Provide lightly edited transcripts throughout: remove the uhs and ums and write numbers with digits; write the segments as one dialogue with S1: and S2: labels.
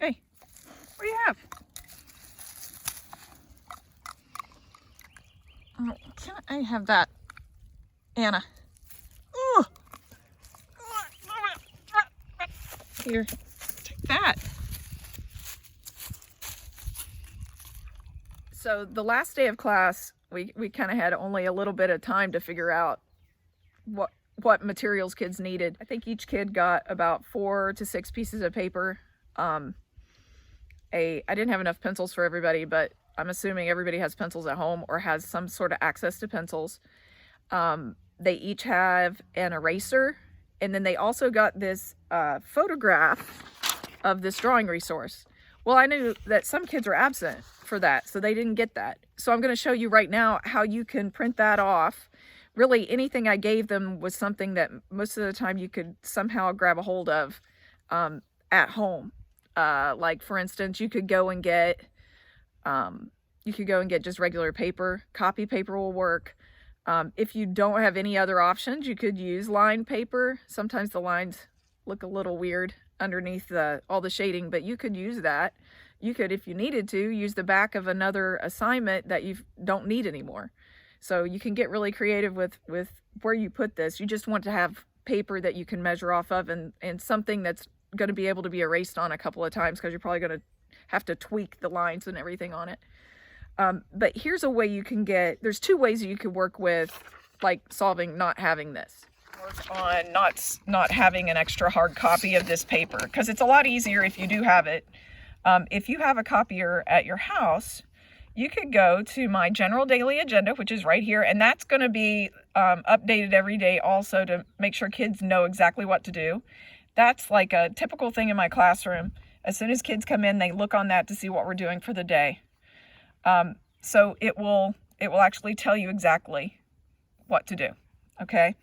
S1: Hey, what do you have? Oh, can I have that, Anna? Ooh. Here, take that. So the last day of class, we kind of had only a little bit of time to figure out what materials kids needed. I think each kid got about 4 to 6 pieces of paper. I didn't have enough pencils for everybody, but I'm assuming everybody has pencils at home or has some sort of access to pencils. They each have an eraser, and then they also got this photograph of this drawing resource. Well, I knew that some kids were absent for that, so they didn't get that. So I'm going to show you right now how you can print that off. Really, anything I gave them was something that most of the time you could somehow grab a hold of at home. Like, for instance, you could go and get just regular paper. Copy paper will work. If you don't have any other options, you could use lined paper. Sometimes the lines look a little weird underneath all the shading, but you could use that. You could, if you needed to, use the back of another assignment that you don't need anymore. So you can get really creative with where you put this. You just want to have paper that you can measure off of, and something that's going to be able to be erased on a couple of times, because you're probably going to have to tweak the lines and everything on it. But here's a way you can there's 2 ways you could work with, like, solving not having this. Work on not having an extra hard copy of this paper, because it's a lot easier if you do have it. If you have a copier at your house, you could go to my general daily agenda, which is right here, and that's going to be updated every day also to make sure kids know exactly what to do. That's like a typical thing in my classroom. As soon as kids come in, they look on that to see what we're doing for the day. So it will actually tell you exactly what to do. Okay.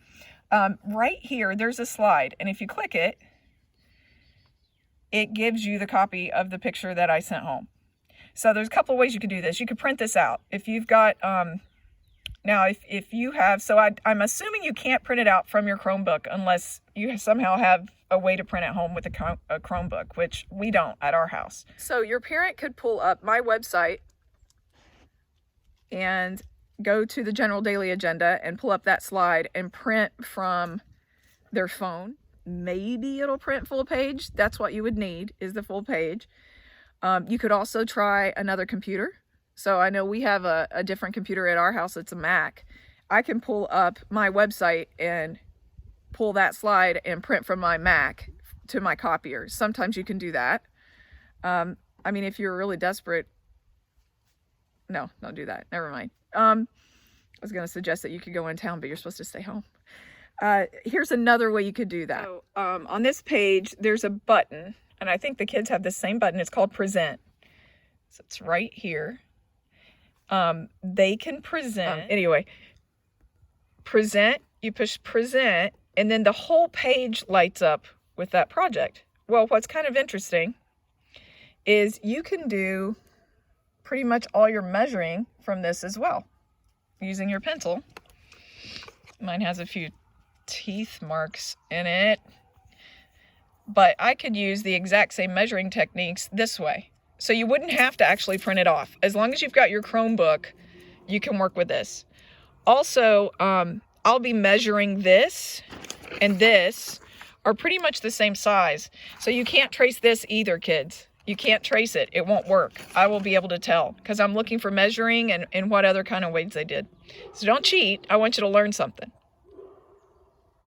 S1: Right here, there's a slide, and if you click it, it gives you the copy of the picture that I sent home. So there's a couple of ways you could do this. You could print this out. If you've got, now if you have, so I'm assuming you can't print it out from your Chromebook unless you somehow have a way to print at home with a Chromebook, which we don't at our house. So your parent could pull up my website and go to the general daily agenda and pull up that slide and print from their phone. Maybe it'll print full page. That's what you would need, is the full page. You could also try another computer. So I know we have a different computer at our house. It's a Mac. I can pull up my website and pull that slide and print from my Mac to my copier. Sometimes you can do that. I mean, if you're really desperate, no, don't do that. Never mind. I was going to suggest that you could go in town, but you're supposed to stay home. Here's another way you could do that. So, on this page, there's a button, and I think the kids have the same button. It's called Present. So it's right here. They can present. Anyway, present, you push present, and then the whole page lights up with that project. Well, what's kind of interesting is you can do pretty much all your measuring from this as well, using your pencil. Mine has a few teeth marks in it, but I could use the exact same measuring techniques this way. So you wouldn't have to actually print it off. As long as you've got your Chromebook, you can work with this. Also, I'll be measuring this and this are pretty much the same size. So you can't trace this either, kids. You can't trace it. It won't work. I will be able to tell because I'm looking for measuring and what other kind of weights they did. So don't cheat. I want you to learn something.